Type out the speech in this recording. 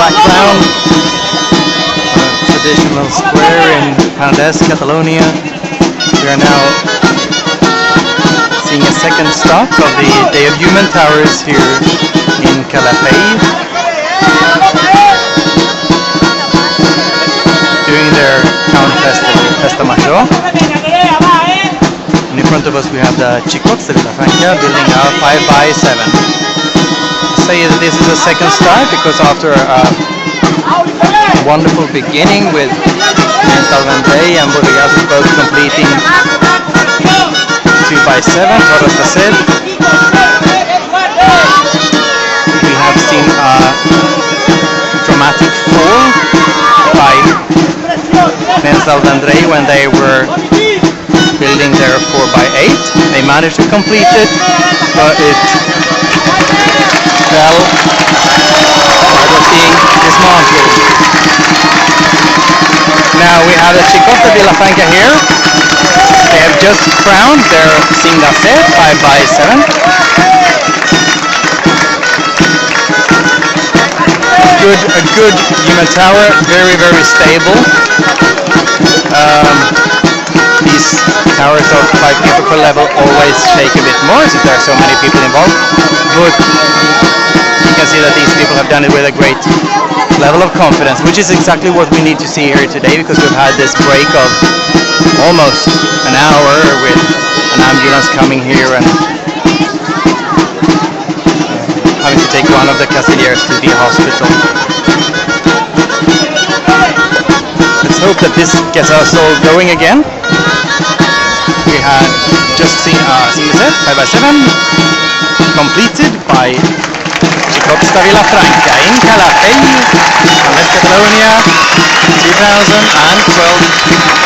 background. Traditional square in Penedès, Catalonia. We are now seeing a second stop of the Day of Human Towers here in Calafell, doing their town festival, Festa Major. And in front of us we have the Chicots de Villafranca building a 5x7. I say that this is a second start because after a wonderful beginning with Mental Vendée and Bodegas both completing 2x7, Toros Cassel, we have seen a dramatic fall by Mental Vendée when they were building their 4x8. They managed to complete it, but it fell while it was being dismantled. Now we have the Chicots de Villafranca here. They have just crowned their Singacé 5x7. A good human tower, very stable. These towers of 5 people per level always shake a bit more since there are so many people involved, but you can see that these people have done it with a great level of confidence, which is exactly what we need to see here today, because we've had this break of almost an hour with an ambulance coming here and having to take one of the Casiliers to the hospital. Let's hope that this gets us all going again. We had just seen Singacé 5x7 completed by Chicots de Villafranca in Calafell, Penedès, Catalonia, 2012.